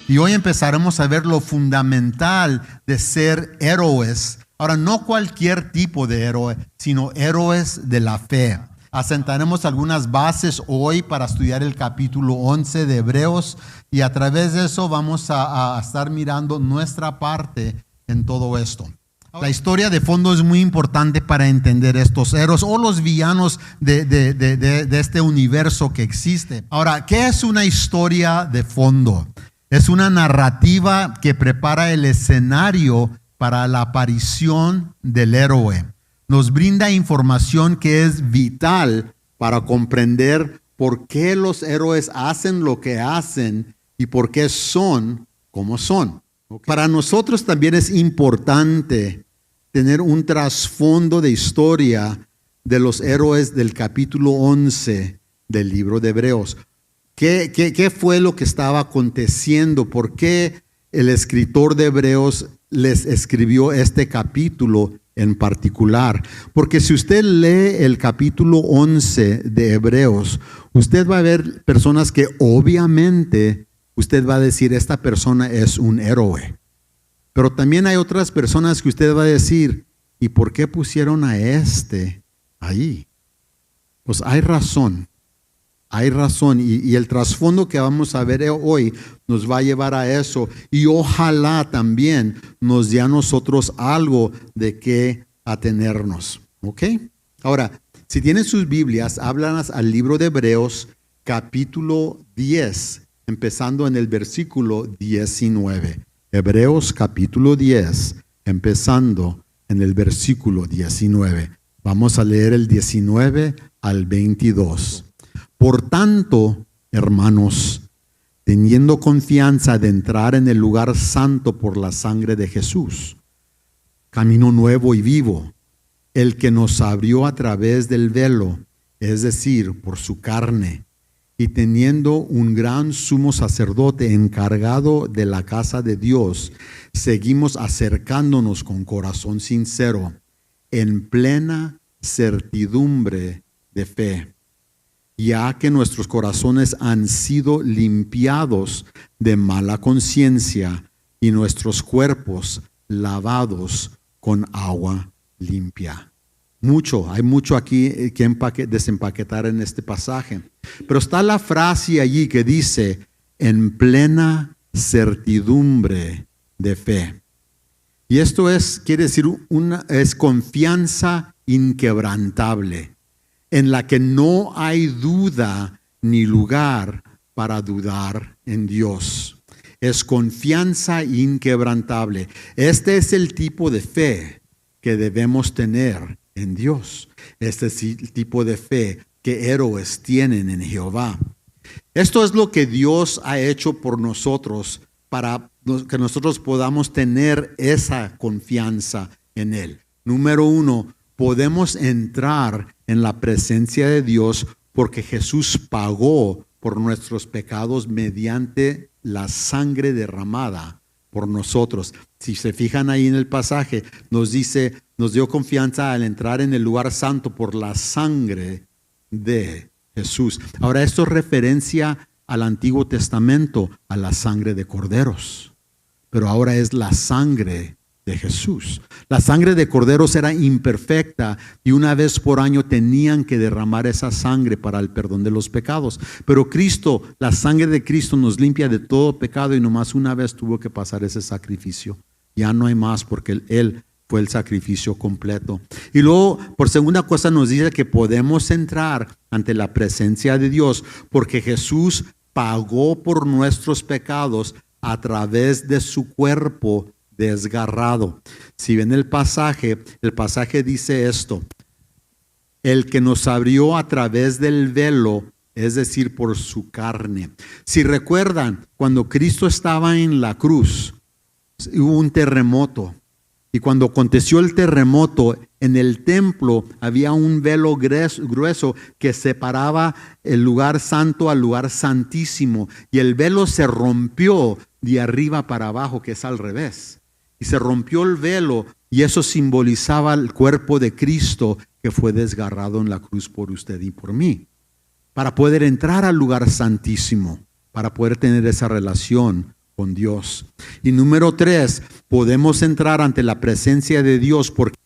Y hoy empezaremos a ver lo fundamental de ser héroes. Ahora, no cualquier tipo de héroe, sino héroes de la fe. Asentaremos algunas bases hoy para estudiar el capítulo 11 de Hebreos y a través de eso vamos a estar mirando nuestra parte en todo esto. La historia de fondo es muy importante para entender estos héroes o los villanos de este universo que existe. Ahora, ¿qué es una historia de fondo? Es una narrativa que prepara el escenario para la aparición del héroe. Nos brinda información que es vital para comprender por qué los héroes hacen lo que hacen y por qué son como son. Para nosotros también es importante tener un trasfondo de historia de los héroes del capítulo 11 del libro de Hebreos. ¿Qué fue lo que estaba aconteciendo? ¿Por qué el escritor de Hebreos les escribió este capítulo en particular? Porque si usted lee el capítulo 11 de Hebreos, usted va a ver personas que obviamente usted va a decir, esta persona es un héroe. Pero también hay otras personas que usted va a decir, ¿y por qué pusieron a este ahí? Pues hay razón. Hay razón y el trasfondo que vamos a ver hoy nos va a llevar a eso y ojalá también nos dé a nosotros algo de qué atenernos. ¿Ok? Ahora, si tienen sus Biblias, háblanos al libro de Hebreos capítulo 10, empezando en el versículo 19. Hebreos capítulo 10, empezando en el versículo 19. Vamos a leer el 19 al 22. Por tanto, hermanos, teniendo confianza de entrar en el lugar santo por la sangre de Jesús, camino nuevo y vivo, el que nos abrió a través del velo, es decir, por su carne, y teniendo un gran sumo sacerdote encargado de la casa de Dios, seguimos acercándonos con corazón sincero, en plena certidumbre de fe, ya que nuestros corazones han sido limpiados de mala conciencia y nuestros cuerpos lavados con agua limpia. Hay mucho aquí que desempaquetar en este pasaje. Pero está la frase allí que dice, en plena certidumbre de fe. Y esto quiere decir, es confianza inquebrantable, en la que no hay duda ni lugar para dudar en Dios. Es confianza inquebrantable. Este es el tipo de fe que debemos tener en Dios. Este es el tipo de fe que héroes tienen en Jehová. Esto es lo que Dios ha hecho por nosotros para que nosotros podamos tener esa confianza en Él. Número 1, podemos entrar en la presencia de Dios porque Jesús pagó por nuestros pecados mediante la sangre derramada por nosotros. Si se fijan ahí en el pasaje, nos dice, nos dio confianza al entrar en el lugar santo por la sangre de Jesús. Ahora, esto es referencia al Antiguo Testamento, a la sangre de corderos. Pero ahora es la sangre de Jesús. La sangre de corderos era imperfecta y una vez por año tenían que derramar esa sangre para el perdón de los pecados. Pero Cristo, la sangre de Cristo nos limpia de todo pecado y nomás una vez tuvo que pasar ese sacrificio. Ya no hay más porque Él fue el sacrificio completo. Y luego, por segunda cosa, nos dice que podemos entrar ante la presencia de Dios porque Jesús pagó por nuestros pecados a través de su cuerpo desgarrado. Si ven el pasaje dice esto: el que nos abrió a través del velo, es decir, por su carne. Si recuerdan, cuando Cristo estaba en la cruz, hubo un terremoto. Y cuando aconteció el terremoto, en el templo había un velo grueso que separaba el lugar santo al lugar santísimo. Y el velo se rompió de arriba para abajo, que es al revés. Y se rompió el velo y eso simbolizaba el cuerpo de Cristo que fue desgarrado en la cruz por usted y por mí. Para poder entrar al lugar santísimo, para poder tener esa relación con Dios. Y número 3, podemos entrar ante la presencia de Dios porque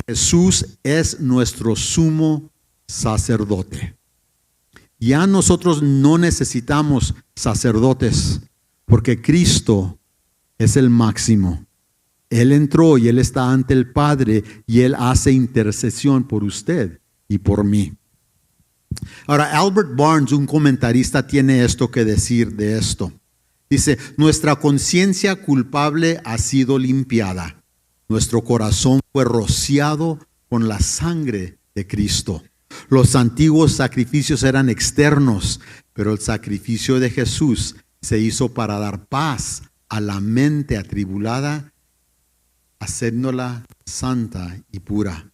Jesús es nuestro sumo sacerdote. Ya nosotros no necesitamos sacerdotes porque Cristo es el máximo. Él entró y Él está ante el Padre y Él hace intercesión por usted y por mí. Ahora, Albert Barnes, un comentarista, tiene esto que decir de esto. Dice, nuestra conciencia culpable ha sido limpiada. Nuestro corazón fue rociado con la sangre de Cristo. Los antiguos sacrificios eran externos, pero el sacrificio de Jesús se hizo para dar paz a la mente atribulada, haciéndola santa y pura.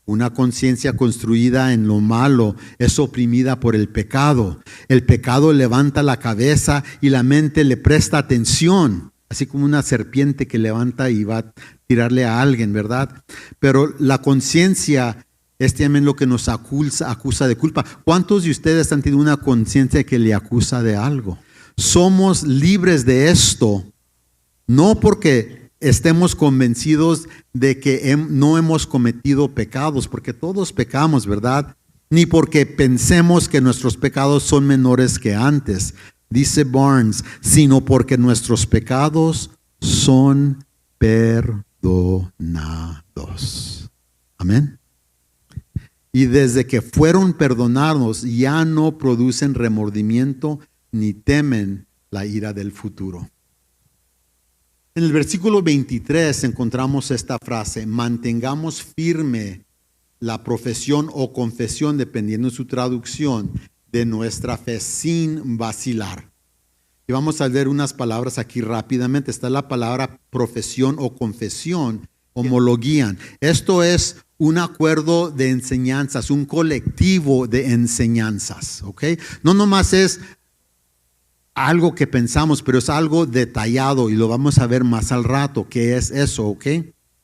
Una conciencia construida en lo malo es oprimida por el pecado. El pecado levanta la cabeza y la mente le presta atención, así como una serpiente que levanta y va a tirarle a alguien, ¿verdad? Pero la conciencia es también lo que nos acusa de culpa. ¿Cuántos de ustedes han tenido una conciencia que le acusa de algo? Somos libres de esto, no porque estemos convencidos de que no hemos cometido pecados, porque todos pecamos, ¿verdad? Ni porque pensemos que nuestros pecados son menores que antes, dice Barnes, sino porque nuestros pecados son perdonados. Amén. Y desde que fueron perdonados, ya no producen remordimiento ni temen la ira del futuro. En el versículo 23 encontramos esta frase: mantengamos firme la profesión o confesión, dependiendo de su traducción, de nuestra fe sin vacilar. Y vamos a leer unas palabras aquí rápidamente. Está la palabra profesión o confesión, homologuían. Esto es un acuerdo de enseñanzas, un colectivo de enseñanzas, ¿ok? No nomás es algo que pensamos, pero es algo detallado y lo vamos a ver más al rato. ¿Qué es eso? ¿Ok?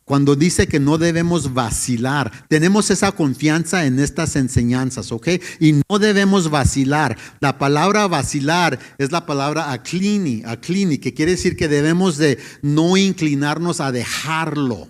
Cuando dice que no debemos vacilar, tenemos esa confianza en estas enseñanzas, ¿ok? Y no debemos vacilar. La palabra vacilar es la palabra aklini, que quiere decir que debemos de no inclinarnos a dejarlo.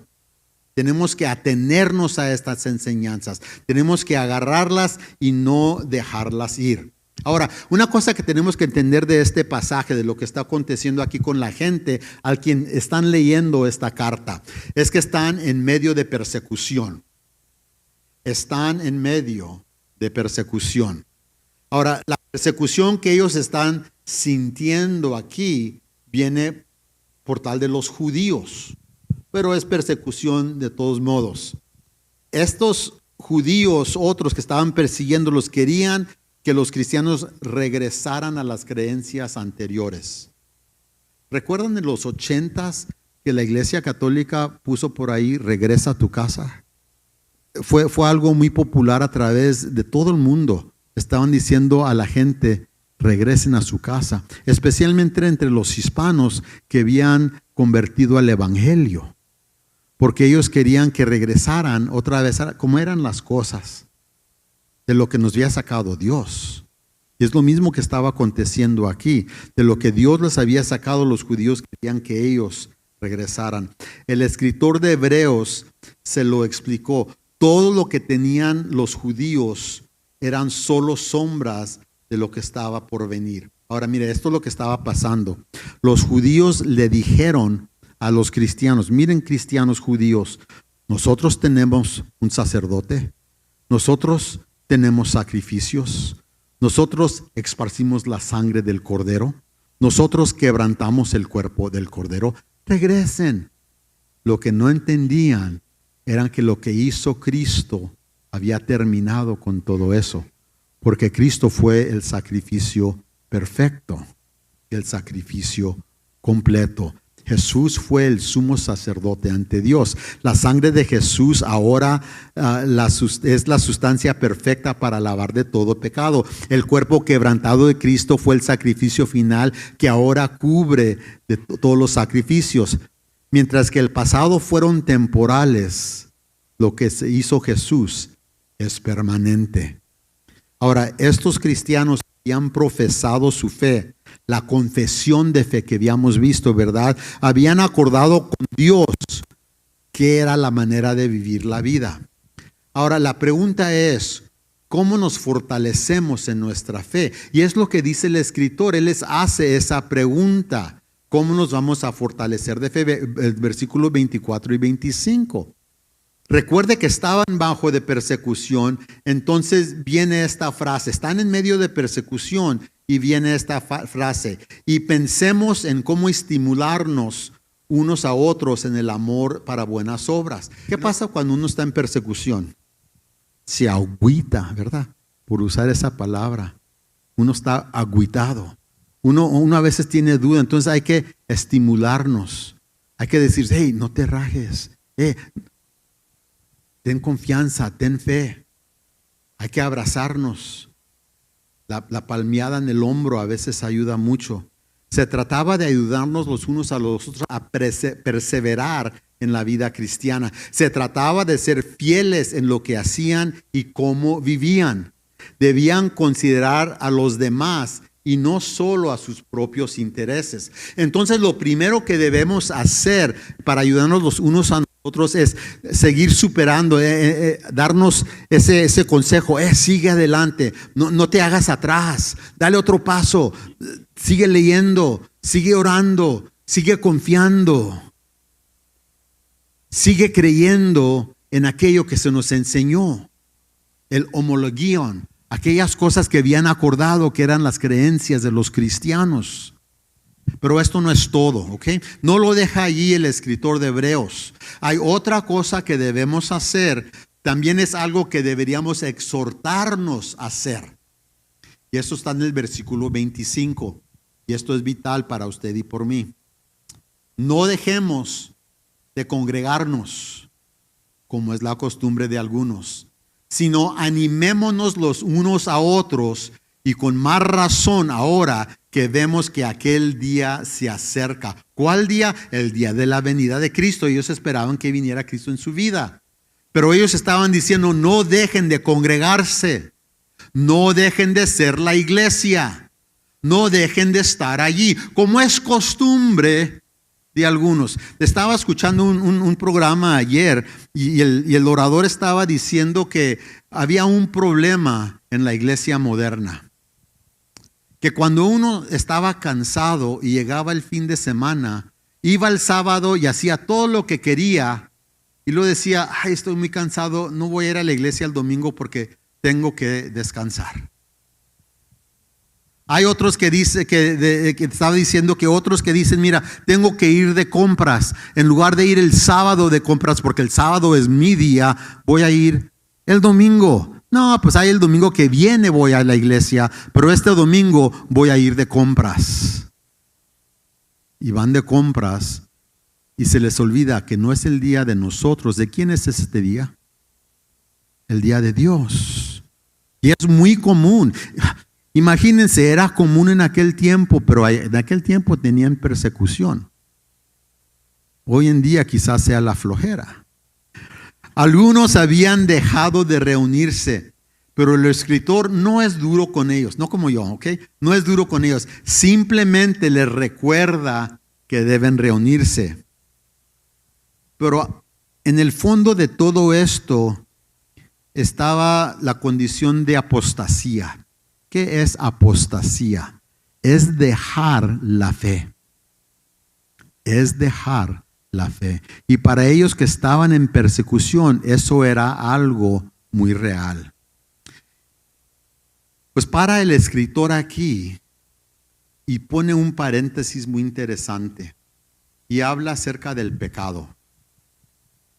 Tenemos que atenernos a estas enseñanzas. Tenemos que agarrarlas y no dejarlas ir. Ahora, una cosa que tenemos que entender de este pasaje, de lo que está aconteciendo aquí con la gente al quien están leyendo esta carta, es que están en medio de persecución. Están en medio de persecución. Ahora, la persecución que ellos están sintiendo aquí viene por tal de los judíos, pero es persecución de todos modos. Estos judíos, otros que estaban persiguiéndolos, querían que los cristianos regresaran a las creencias anteriores. ¿Recuerdan en los 80s que la Iglesia Católica puso por ahí, regresa a tu casa? Fue algo muy popular a través de todo el mundo. Estaban diciendo a la gente, regresen a su casa, especialmente entre los hispanos que habían convertido al Evangelio, porque ellos querían que regresaran otra vez a como eran las cosas, de lo que nos había sacado Dios. Y es lo mismo que estaba aconteciendo aquí. De lo que Dios les había sacado, los judíos querían que ellos regresaran. El escritor de Hebreos se lo explicó. Todo lo que tenían los judíos eran solo sombras de lo que estaba por venir. Ahora mire, esto es lo que estaba pasando. Los judíos le dijeron a los cristianos, miren cristianos judíos, nosotros tenemos un sacerdote, nosotros tenemos sacrificios, nosotros esparcimos la sangre del cordero, nosotros quebrantamos el cuerpo del cordero. Regresen. Lo que no entendían era que lo que hizo Cristo había terminado con todo eso, porque Cristo fue el sacrificio perfecto, el sacrificio completo. Jesús fue el sumo sacerdote ante Dios. La sangre de Jesús ahora es la sustancia perfecta para lavar de todo pecado. El cuerpo quebrantado de Cristo fue el sacrificio final que ahora cubre de todos los sacrificios. Mientras que el pasado fueron temporales, lo que se hizo Jesús es permanente. Ahora, estos cristianos que han profesado su fe la confesión de fe que habíamos visto, ¿verdad? Habían acordado con Dios qué era la manera de vivir la vida. Ahora, la pregunta es, ¿cómo nos fortalecemos en nuestra fe? Y es lo que dice el escritor, él les hace esa pregunta. ¿Cómo nos vamos a fortalecer de fe? Versículos 24 y 25. Recuerde que estaban bajo de persecución, entonces viene esta frase, están en medio de persecución y viene esta frase, y pensemos en cómo estimularnos unos a otros en el amor para buenas obras. ¿Qué pasa cuando uno está en persecución? Se agüita, ¿verdad? Por usar esa palabra. Uno está agüitado. Uno a veces tiene duda, entonces hay que estimularnos. Hay que decir, hey, no te rajes. Ten confianza, ten fe. Hay que abrazarnos. La palmeada en el hombro a veces ayuda mucho. Se trataba de ayudarnos los unos a los otros a perseverar en la vida cristiana. Se trataba de ser fieles en lo que hacían y cómo vivían. Debían considerar a los demás y no solo a sus propios intereses. Entonces, lo primero que debemos hacer para ayudarnos los unos a nosotros es seguir superando, darnos ese consejo, sigue adelante, no te hagas atrás, dale otro paso, sigue leyendo, sigue orando, sigue confiando, sigue creyendo en aquello que se nos enseñó, el homologion, aquellas cosas que habían acordado que eran las creencias de los cristianos. Pero esto no es todo, ¿ok? No lo deja allí el escritor de Hebreos. Hay otra cosa que debemos hacer. También es algo que deberíamos exhortarnos a hacer. Y eso está en el versículo 25. Y esto es vital para usted y por mí. No dejemos de congregarnos, como es la costumbre de algunos, sino animémonos los unos a otros, y con más razón ahora que vemos que aquel día se acerca. ¿Cuál día? El día de la venida de Cristo. Ellos esperaban que viniera Cristo en su vida. Pero ellos estaban diciendo, no dejen de congregarse. No dejen de ser la iglesia. No dejen de estar allí. Como es costumbre de algunos. Estaba escuchando un programa ayer y el orador estaba diciendo que había un problema en la iglesia moderna. Que cuando uno estaba cansado y llegaba el fin de semana, iba el sábado y hacía todo lo que quería y luego decía, ay, estoy muy cansado, no voy a ir a la iglesia el domingo porque tengo que descansar. Hay otros que dicen, que estaba diciendo que otros que dicen, mira, tengo que ir de compras, en lugar de ir el sábado de compras porque el sábado es mi día, voy a ir el domingo. No, pues hay el domingo que viene voy a la iglesia, pero este domingo voy a ir de compras. Y van de compras y se les olvida que no es el día de nosotros. ¿De quién es este día? El día de Dios. Y es muy común. Imagínense, era común en aquel tiempo, pero en aquel tiempo tenían persecución. Hoy en día quizás sea la flojera. Algunos habían dejado de reunirse, pero el escritor no es duro con ellos, no como yo, ¿ok? No es duro con ellos, simplemente les recuerda que deben reunirse. Pero en el fondo de todo esto estaba la condición de apostasía. ¿Qué es apostasía? Es dejar la fe. Es dejar la fe. Y para ellos que estaban en persecución, eso era algo muy real. Pues para el escritor aquí, y pone un paréntesis muy interesante, y habla acerca del pecado.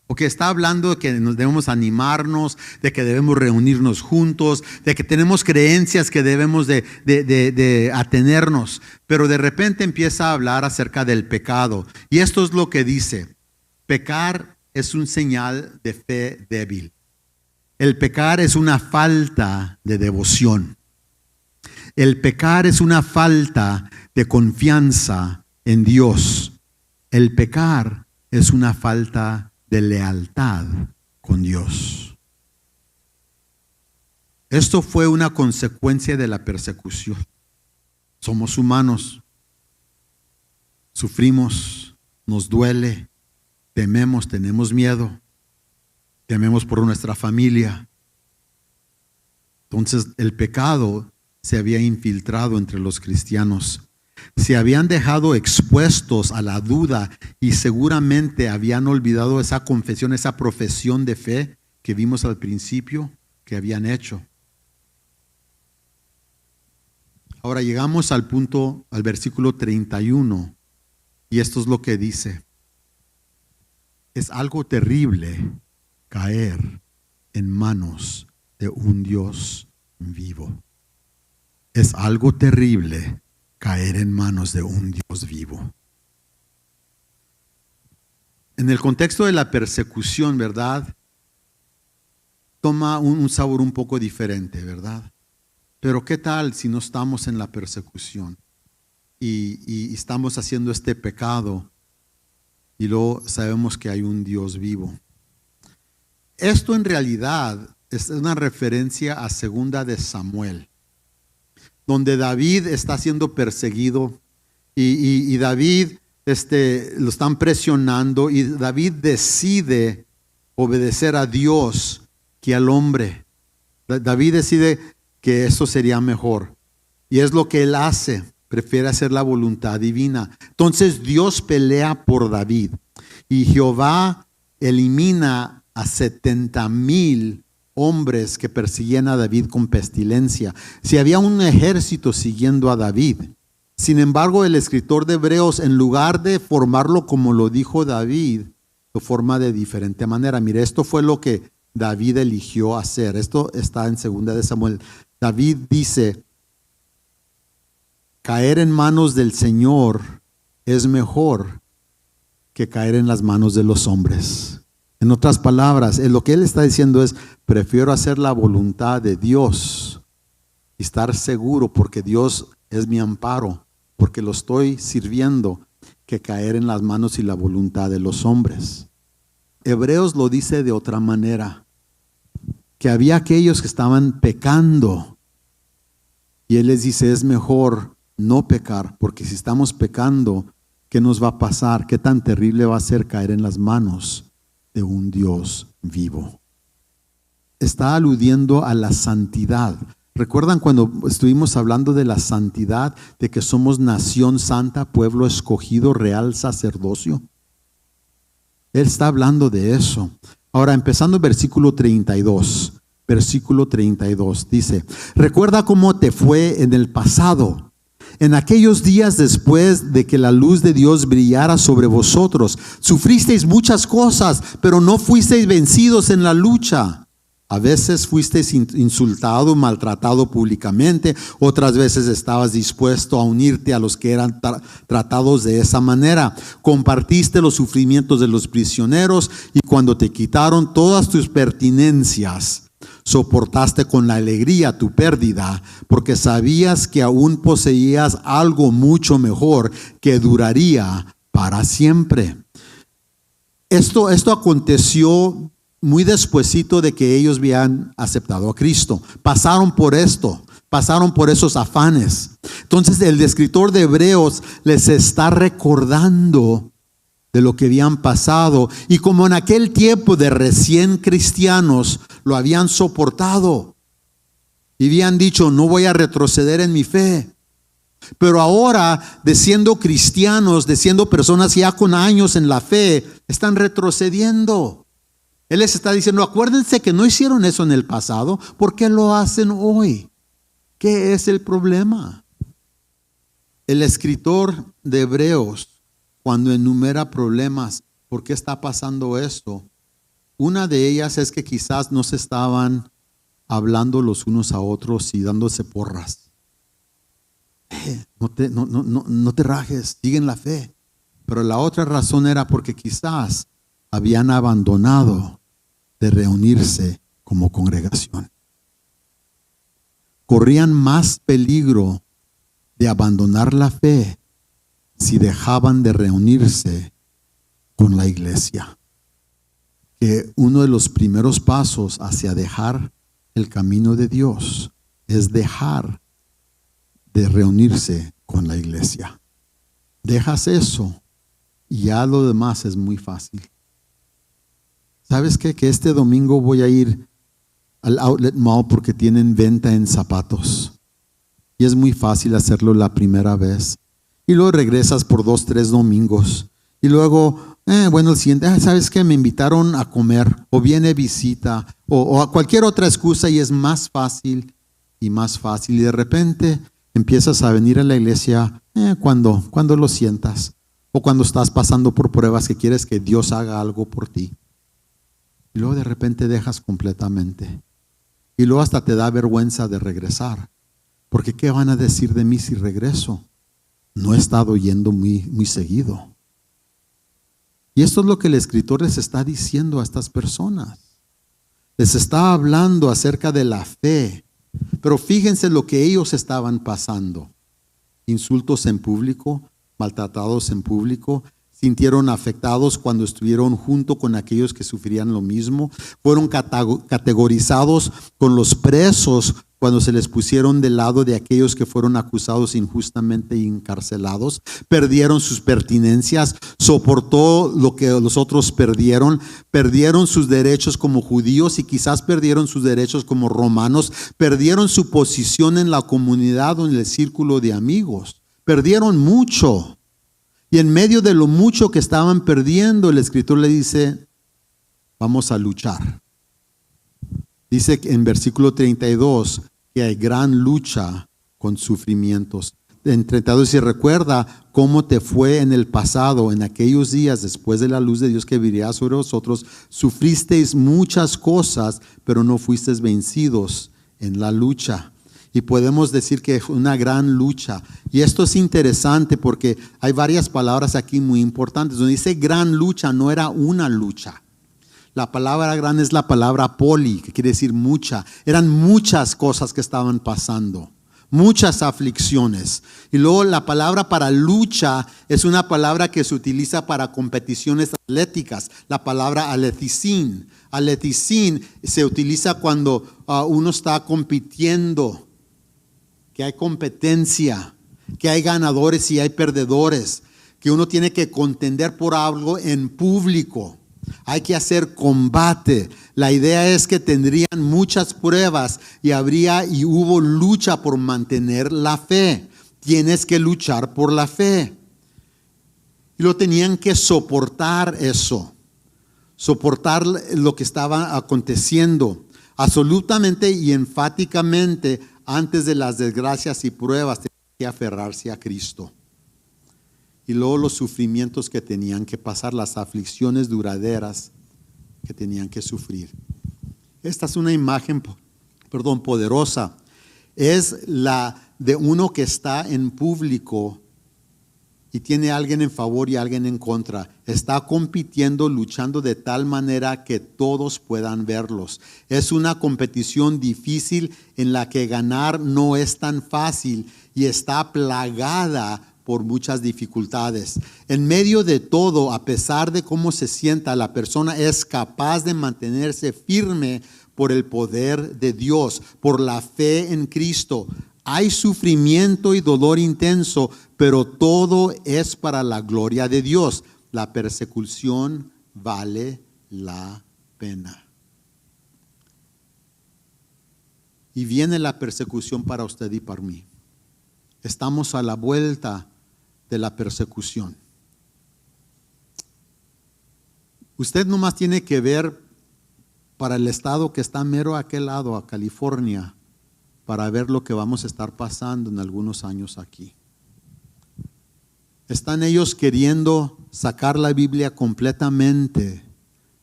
Porque está hablando de que nos debemos animarnos, de que debemos reunirnos juntos, de que tenemos creencias que debemos de atenernos. Pero de repente empieza a hablar acerca del pecado. Y esto es lo que dice. Pecar es un señal de fe débil. El pecar es una falta de devoción. El pecar es una falta de confianza en Dios. El pecar es una falta de lealtad con Dios. Esto fue una consecuencia de la persecución. Somos humanos. Sufrimos, nos duele, tememos, tenemos miedo, tememos por nuestra familia. Entonces el pecado se había infiltrado entre los cristianos. Se habían dejado expuestos a la duda y seguramente habían olvidado esa confesión, esa profesión de fe que vimos al principio que habían hecho. Ahora llegamos al punto, al versículo 31, y esto es lo que dice. Es algo terrible caer en manos de un Dios vivo. Es algo terrible caer en manos de un Dios vivo. En el contexto de la persecución, ¿verdad? Toma un sabor un poco diferente, ¿verdad? Pero ¿qué tal si no estamos en la persecución y estamos haciendo este pecado y luego sabemos que hay un Dios vivo? Esto en realidad es una referencia a 2 de Samuel, donde David está siendo perseguido y David lo están presionando y David decide obedecer a Dios que al hombre. David decide que eso sería mejor y es lo que él hace, prefiere hacer la voluntad divina. Entonces Dios pelea por David y Jehová elimina a 70,000 hombres que perseguían a David con pestilencia. Si había un ejército siguiendo a David. Sin embargo, el escritor de Hebreos, en lugar de formarlo como lo dijo David, lo forma de diferente manera. Mire, esto fue lo que David eligió hacer. Esto está en 2 de Samuel. David dice: caer en manos del Señor es mejor que caer en las manos de los hombres. En otras palabras, lo que él está diciendo es: prefiero hacer la voluntad de Dios y estar seguro porque Dios es mi amparo, porque lo estoy sirviendo, que caer en las manos y la voluntad de los hombres. Hebreos lo dice de otra manera, que había aquellos que estaban pecando y él les dice: es mejor no pecar, porque si estamos pecando, ¿qué nos va a pasar? ¿Qué tan terrible va a ser caer en las manos de un Dios vivo? Está aludiendo a la santidad. ¿Recuerdan cuando estuvimos hablando de la santidad, de que somos nación santa, pueblo escogido, real sacerdocio? Él está hablando de eso. Ahora, empezando el versículo 32. Versículo 32 dice: recuerda cómo te fue en el pasado, en aquellos días después de que la luz de Dios brillara sobre vosotros. Sufristeis muchas cosas, pero no fuisteis vencidos en la lucha. A veces fuisteis insultado, maltratado públicamente. Otras veces estabas dispuesto a unirte a los que eran tratados de esa manera. Compartiste los sufrimientos de los prisioneros y cuando te quitaron todas tus pertenencias, soportaste con la alegría tu pérdida, porque sabías que aún poseías algo mucho mejor que duraría para siempre. Esto aconteció muy despuesito de que ellos habían aceptado a Cristo. Pasaron por esto, pasaron por esos afanes. Entonces el escritor de Hebreos les está recordando de lo que habían pasado, y como en aquel tiempo de recién cristianos lo habían soportado y habían dicho: no voy a retroceder en mi fe. Pero ahora, de siendo cristianos, de siendo personas ya con años en la fe, están retrocediendo. Él les está diciendo: acuérdense que no hicieron eso en el pasado, ¿por qué lo hacen hoy? ¿Qué es el problema? El escritor de Hebreos, cuando enumera problemas, ¿por qué está pasando esto? Una de ellas es que quizás no se estaban hablando los unos a otros y dándose porras. No te rajes, sigue en la fe. Pero la otra razón era porque quizás habían abandonado de reunirse como congregación. Corrían más peligro de abandonar la fe si dejaban de reunirse con la iglesia. Que uno de los primeros pasos hacia dejar el camino de Dios es dejar de reunirse con la iglesia. Dejas eso y ya lo demás es muy fácil. ¿Sabes qué? Que este domingo voy a ir al Outlet Mall porque tienen venta en zapatos. Y es muy fácil hacerlo la primera vez. Y luego regresas por 2, 3 domingos. Y luego, bueno, el siguiente, ¿sabes qué? Me invitaron a comer o viene visita o a cualquier otra excusa y es más fácil y más fácil. Y de repente empiezas a venir a la iglesia cuando lo sientas o cuando estás pasando por pruebas que quieres que Dios haga algo por ti. Y luego de repente dejas completamente. Y luego hasta te da vergüenza de regresar. Porque ¿qué van a decir de mí si regreso? No he estado yendo muy seguido. Y esto es lo que el escritor les está diciendo a estas personas. Les está hablando acerca de la fe. Pero fíjense lo que ellos estaban pasando. Insultos en público, maltratados en público, sintieron afectados cuando estuvieron junto con aquellos que sufrían lo mismo, fueron categorizados con los presos cuando se les pusieron del lado de aquellos que fueron acusados injustamente y encarcelados, perdieron sus pertenencias, soportó lo que los otros perdieron sus derechos como judíos y quizás perdieron sus derechos como romanos, perdieron su posición en la comunidad o en el círculo de amigos, perdieron mucho. Y en medio de lo mucho que estaban perdiendo, el escritor le dice, vamos a luchar. Dice en versículo 32 que hay gran lucha con sufrimientos. En 32 se recuerda cómo te fue en el pasado, en aquellos días, después de la luz de Dios que viría sobre vosotros, sufristeis muchas cosas, pero no fuisteis vencidos en la lucha. Y podemos decir que es una gran lucha. Y esto es interesante porque hay varias palabras aquí muy importantes. Donde dice gran lucha, no era una lucha. La palabra gran es la palabra poli, que quiere decir mucha. Eran muchas cosas que estaban pasando. Muchas aflicciones. Y luego la palabra para lucha es una palabra que se utiliza para competiciones atléticas. La palabra aleticín. Aleticín se utiliza cuando uno está compitiendo. Que hay competencia, que hay ganadores y hay perdedores, que uno tiene que contender por algo en público, hay que hacer combate. La idea es que tendrían muchas pruebas y hubo lucha por mantener la fe. Tienes que luchar por la fe. Y lo tenían que soportar eso, soportar lo que estaba aconteciendo, absolutamente y enfáticamente. Antes de las desgracias y pruebas, tenían que aferrarse a Cristo. Y luego los sufrimientos que tenían que pasar, las aflicciones duraderas que tenían que sufrir. Esta es una imagen, poderosa. Es la de uno que está en público y tiene a alguien en favor y a alguien en contra. Está compitiendo, luchando de tal manera que todos puedan verlos. Es una competición difícil en la que ganar no es tan fácil y está plagada por muchas dificultades. En medio de todo, a pesar de cómo se sienta, la persona es capaz de mantenerse firme por el poder de Dios, por la fe en Cristo. Hay sufrimiento y dolor intenso, pero todo es para la gloria de Dios. La persecución vale la pena. Y viene la persecución para usted y para mí. Estamos a la vuelta de la persecución. Usted nomás tiene que ver para el estado que está mero a aquel lado, a California, para ver lo que vamos a estar pasando en algunos años aquí. Están ellos queriendo sacar la Biblia completamente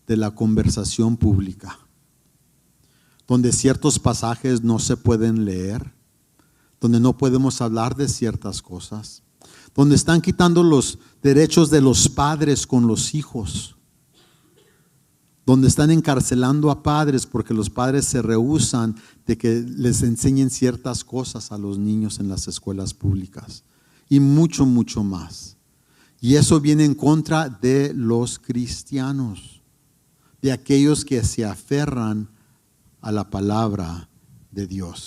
de la conversación pública, donde ciertos pasajes no se pueden leer, donde no podemos hablar de ciertas cosas, donde están quitando los derechos de los padres con los hijos, donde están encarcelando a padres porque los padres se rehúsan de que les enseñen ciertas cosas a los niños en las escuelas públicas y mucho, mucho más. Y eso viene en contra de los cristianos, de aquellos que se aferran a la palabra de Dios.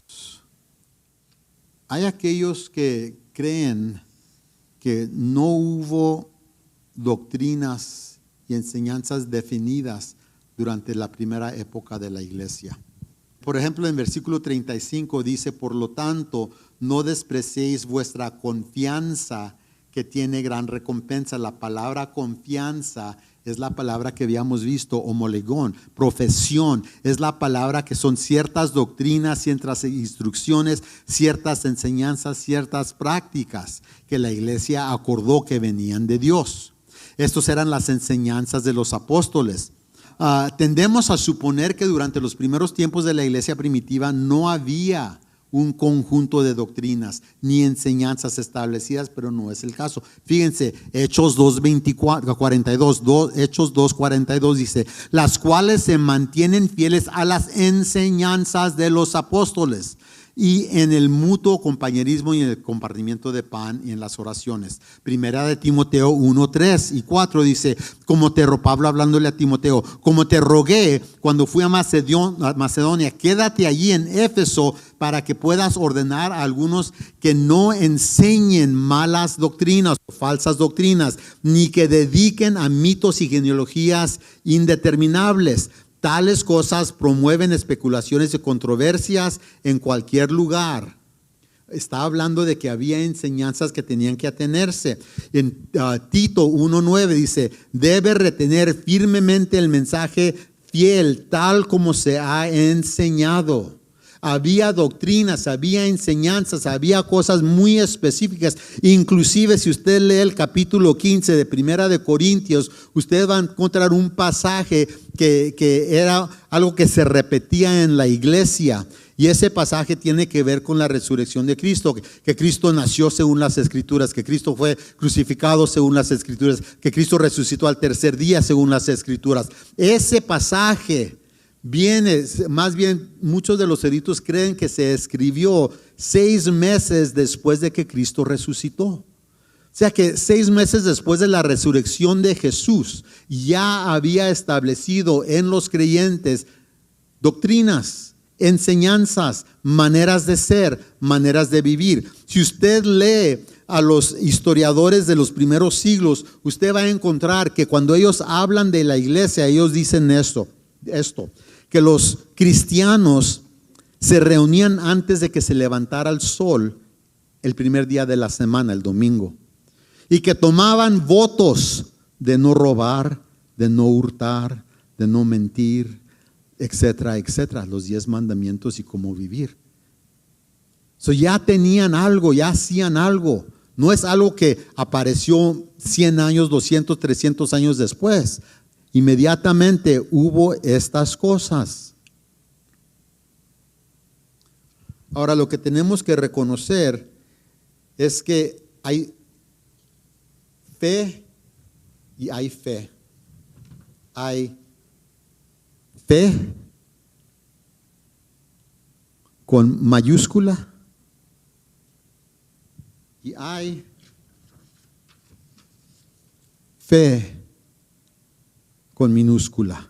Hay aquellos que creen que no hubo doctrinas y enseñanzas definidas durante la primera época de la iglesia. Por ejemplo, en versículo 35 dice, por lo tanto, no despreciéis vuestra confianza, que tiene gran recompensa. La palabra confianza es la palabra que habíamos visto, homolegón, profesión, es la palabra que son ciertas doctrinas, ciertas instrucciones, ciertas enseñanzas, ciertas prácticas que la iglesia acordó que venían de Dios. Estas eran las enseñanzas de los apóstoles. Tendemos a suponer que durante los primeros tiempos de la iglesia primitiva no había un conjunto de doctrinas ni enseñanzas establecidas, pero no es el caso. Fíjense, Hechos 2:42 dice, las cuales se mantienen fieles a las enseñanzas de los apóstoles y en el mutuo compañerismo y en el compartimiento de pan y en las oraciones. Primera de Timoteo 1:3 y 4 dice, Pablo hablándole a Timoteo, como te rogué cuando fui a Macedonia, quédate allí en Éfeso para que puedas ordenar a algunos que no enseñen malas doctrinas o falsas doctrinas, ni que dediquen a mitos y genealogías indeterminables. Tales cosas promueven especulaciones y controversias en cualquier lugar. Está hablando de que había enseñanzas que tenían que atenerse. En Tito 1:9 dice, debe retener firmemente el mensaje fiel, tal como se ha enseñado. Había doctrinas, había enseñanzas, había cosas muy específicas. Inclusive si usted lee el capítulo 15 de Primera de Corintios, usted va a encontrar un pasaje que era algo que se repetía en la iglesia. Y ese pasaje tiene que ver con la resurrección de Cristo, que Cristo nació según las Escrituras, que Cristo fue crucificado según las Escrituras, que Cristo resucitó al tercer día según las Escrituras. Ese pasaje viene, más bien muchos de los eruditos creen que se escribió 6 meses después de que Cristo resucitó. O sea que 6 meses después de la resurrección de Jesús ya había establecido en los creyentes doctrinas, enseñanzas, maneras de ser, maneras de vivir. Si usted lee a los historiadores de los primeros siglos, usted va a encontrar que cuando ellos hablan de la iglesia, ellos dicen esto, que los cristianos se reunían antes de que se levantara el sol el primer día de la semana, el domingo, y que tomaban votos de no robar, de no hurtar, de no mentir, etcétera, etcétera, los 10 mandamientos y cómo vivir. Ya tenían algo, ya hacían algo. No es algo que apareció 100 años, 200, 300 años después. Inmediatamente hubo estas cosas. Ahora, lo que tenemos que reconocer es que hay fe y hay fe. Hay fe con mayúscula y hay fe con minúscula.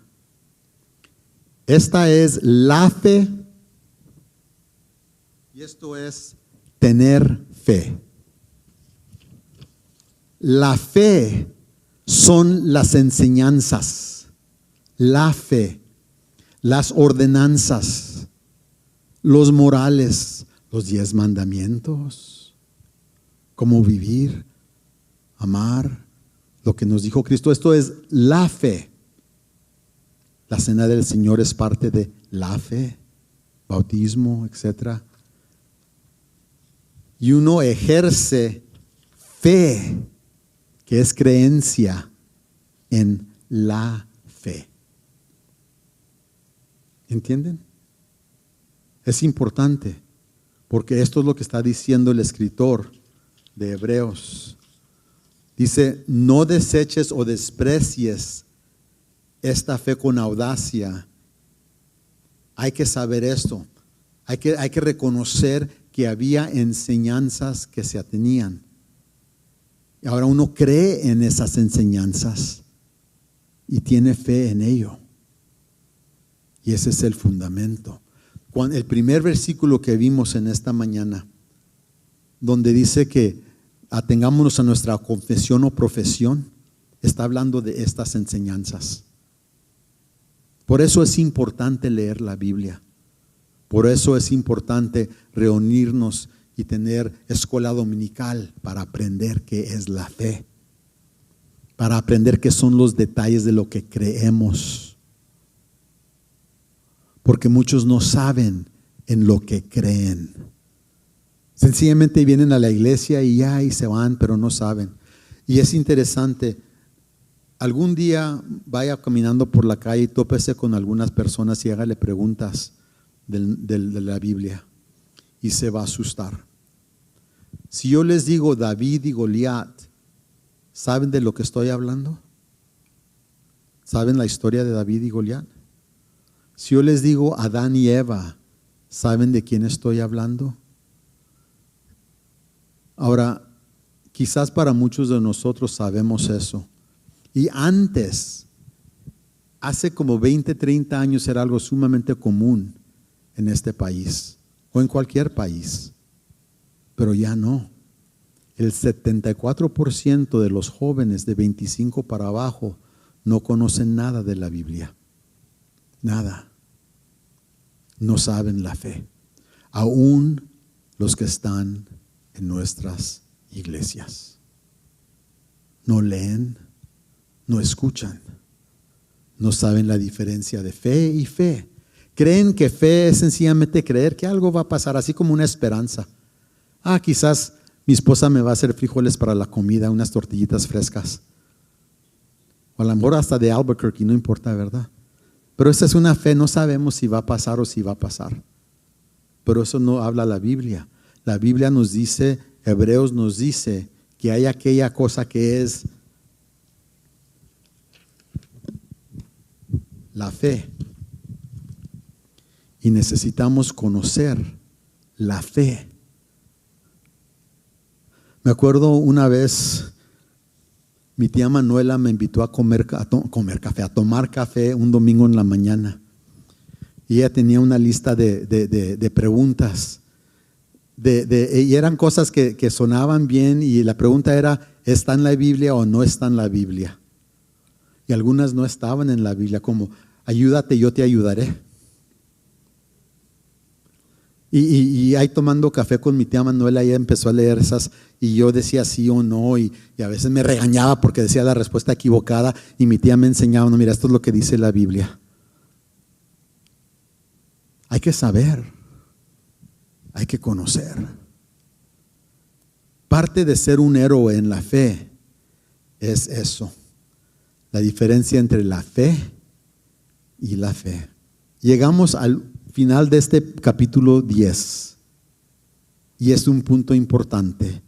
Esta es la fe y esto es tener fe. La fe son las enseñanzas, la fe, las ordenanzas, los morales, los 10 mandamientos, cómo vivir, amar, lo que nos dijo Cristo. Esto es la fe. La cena del Señor es parte de la fe, bautismo, etc. Y uno ejerce fe, que es creencia en la fe. ¿Entienden? Es importante, porque esto es lo que está diciendo el escritor de Hebreos. Dice, no deseches o desprecies esta fe con audacia. Hay que saber esto. Hay que reconocer que había enseñanzas que se atenían. Y ahora uno cree en esas enseñanzas y tiene fe en ello. Y ese es el fundamento. El primer versículo que vimos en esta mañana donde dice que atengámonos a nuestra confesión o profesión, está hablando de estas enseñanzas. Por eso es importante leer la Biblia. Por eso es importante reunirnos y tener escuela dominical para aprender qué es la fe, para aprender qué son los detalles de lo que creemos. Porque muchos no saben en lo que creen. Sencillamente vienen a la iglesia y se van, pero no saben. Y es interesante. Algún día vaya caminando por la calle y tópese con algunas personas y hágale preguntas de la Biblia y se va a asustar. Si yo les digo David y Goliat, ¿saben de lo que estoy hablando? ¿Saben la historia de David y Goliat? Si yo les digo Adán y Eva, ¿saben de quién estoy hablando? Ahora, quizás para muchos de nosotros sabemos eso. Y antes, hace como 20, 30 años era algo sumamente común en este país o en cualquier país, pero ya no. El 74% de los jóvenes de 25 para abajo no conocen nada de la Biblia, nada. No saben la fe, aún los que están en nuestras iglesias. No leen, no escuchan, no saben la diferencia de fe y fe. Creen que fe es sencillamente creer que algo va a pasar, así como una esperanza. Quizás mi esposa me va a hacer frijoles para la comida, unas tortillitas frescas. O a lo mejor hasta de Albuquerque, no importa, ¿verdad? Pero esa es una fe, no sabemos si va a pasar o si va a pasar. Pero eso no habla la Biblia. La Biblia nos dice, Hebreos nos dice, que hay aquella cosa que es la fe. Y necesitamos conocer la fe. Me acuerdo una vez, mi tía Manuela me invitó a tomar café un domingo en la mañana. Y ella tenía una lista de preguntas. Y eran cosas que sonaban bien, y la pregunta era, ¿está en la Biblia o no está en la Biblia? Y algunas no estaban en la Biblia, como, ayúdate, yo te ayudaré. Y ahí tomando café con mi tía Manuela, ella empezó a leer esas, y yo decía sí o no, y a veces me regañaba porque decía la respuesta equivocada, y mi tía me enseñaba, no, mira, esto es lo que dice la Biblia. Hay que saber, hay que conocer. Parte de ser un héroe en la fe es eso, la diferencia entre la fe y la fe. Llegamos al final de este capítulo 10 y es un punto importante.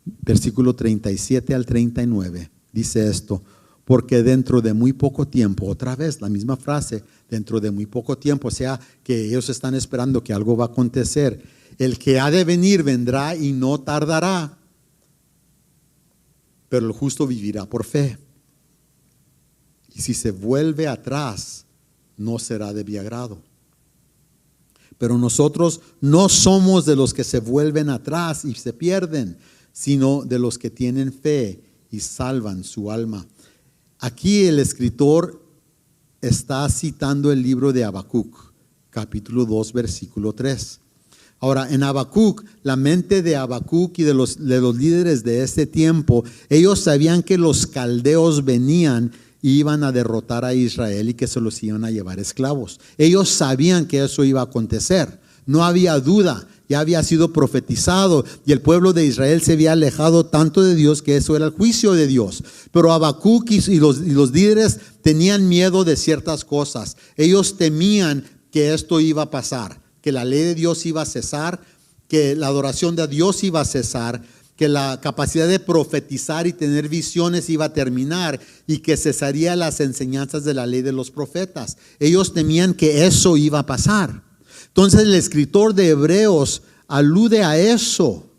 Versículo 37 al 39 dice esto: porque dentro de muy poco tiempo, otra vez la misma frase, dentro de muy poco tiempo, o sea que ellos están esperando que algo va a acontecer. El que ha de venir vendrá y no tardará, pero el justo vivirá por fe. Y si se vuelve atrás, no será de mi agrado. Pero nosotros no somos de los que se vuelven atrás y se pierden, sino de los que tienen fe y salvan su alma. Aquí el escritor está citando el libro de Habacuc, capítulo 2, versículo 3. Ahora, en Habacuc, la mente de Habacuc y de los líderes de este tiempo, ellos sabían que los caldeos venían y iban a derrotar a Israel y que se los iban a llevar esclavos. Ellos sabían que eso iba a acontecer. No había duda, ya había sido profetizado y el pueblo de Israel se había alejado tanto de Dios que eso era el juicio de Dios. Pero Habacuc y los líderes tenían miedo de ciertas cosas. Ellos temían que esto iba a pasar, que la ley de Dios iba a cesar, que la adoración de Dios iba a cesar, que la capacidad de profetizar y tener visiones iba a terminar y que cesaría las enseñanzas de la ley de los profetas. Ellos temían que eso iba a pasar. Entonces el escritor de Hebreos alude a eso.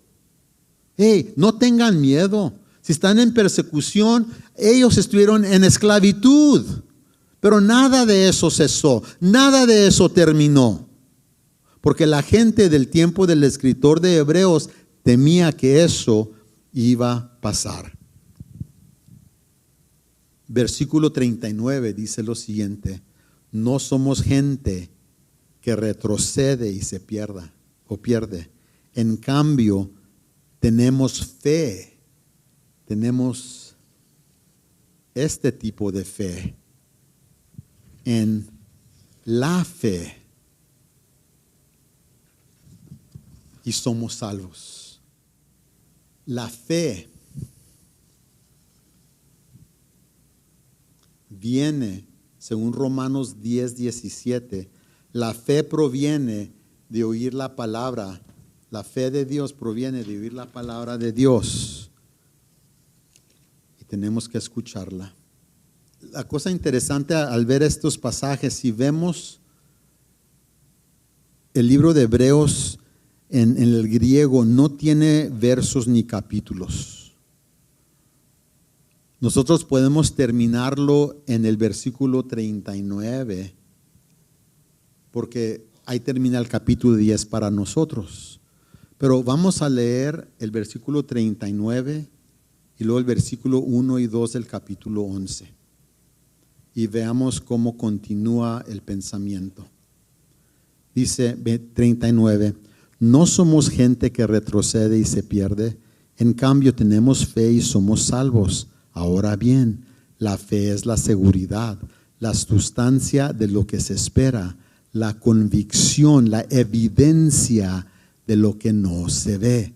No tengan miedo. Si están en persecución, ellos estuvieron en esclavitud, pero nada de eso cesó, nada de eso terminó. Porque la gente del tiempo del escritor de Hebreos temía que eso iba a pasar. Versículo 39 dice lo siguiente: no somos gente que retrocede y se pierda o pierde. En cambio, tenemos fe, tenemos este tipo de fe en la fe y somos salvos. La fe viene, según Romanos 10:17, la fe proviene de oír la palabra. La fe de Dios proviene de oír la palabra de Dios. Y tenemos que escucharla. La cosa interesante al ver estos pasajes, si vemos el libro de Hebreos en el griego, no tiene versos ni capítulos. Nosotros podemos terminarlo en el versículo 39, porque ahí termina el capítulo 10 para nosotros. Pero vamos a leer el versículo 39 y luego el versículo 1 y 2 del capítulo 11. Y veamos cómo continúa el pensamiento. Dice 39, no somos gente que retrocede y se pierde, en cambio tenemos fe y somos salvos. Ahora bien, la fe es la seguridad, la sustancia de lo que se espera, la convicción, la evidencia de lo que no se ve,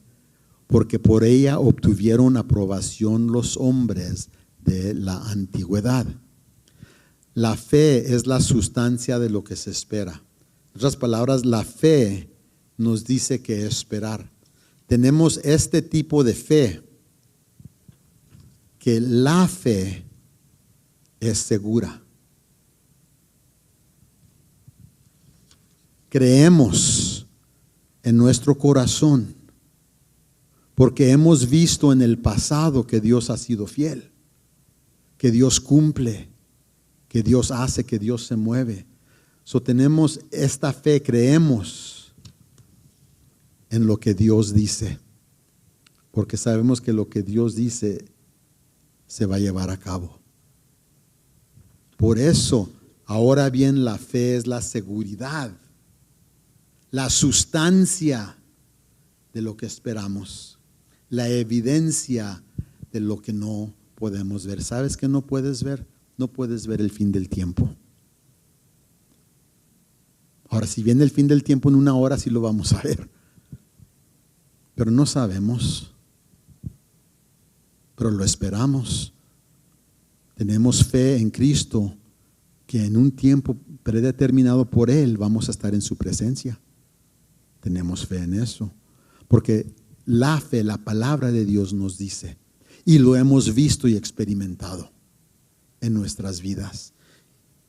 porque por ella obtuvieron aprobación los hombres de la antigüedad. La fe es la sustancia de lo que se espera. En otras palabras, la fe nos dice que esperar. Tenemos este tipo de fe, que la fe es segura. Creemos en nuestro corazón porque hemos visto en el pasado que Dios ha sido fiel, que Dios cumple, que Dios hace, que Dios se mueve. Tenemos esta fe, creemos en lo que Dios dice, porque sabemos que lo que Dios dice se va a llevar a cabo. Por eso, ahora bien, la fe es la seguridad, la sustancia de lo que esperamos, la evidencia de lo que no podemos ver. ¿Sabes qué no puedes ver? No puedes ver el fin del tiempo. Ahora, si viene el fin del tiempo en una hora, sí lo vamos a ver. Pero no sabemos. Pero lo esperamos. Tenemos fe en Cristo, que en un tiempo predeterminado por Él vamos a estar en su presencia. Tenemos fe en eso. Porque la fe, la palabra de Dios nos dice, y lo hemos visto y experimentado en nuestras vidas.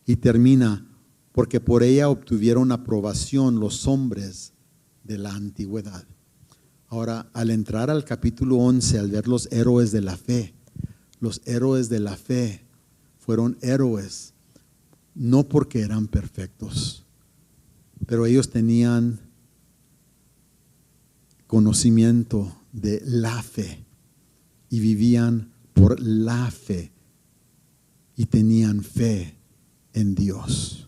Y termina, porque por ella obtuvieron aprobación los hombres de la antigüedad. Ahora, al entrar al capítulo 11, al ver los héroes de la fe, los héroes de la fe fueron héroes no porque eran perfectos, pero ellos tenían conocimiento de la fe y vivían por la fe y tenían fe en Dios.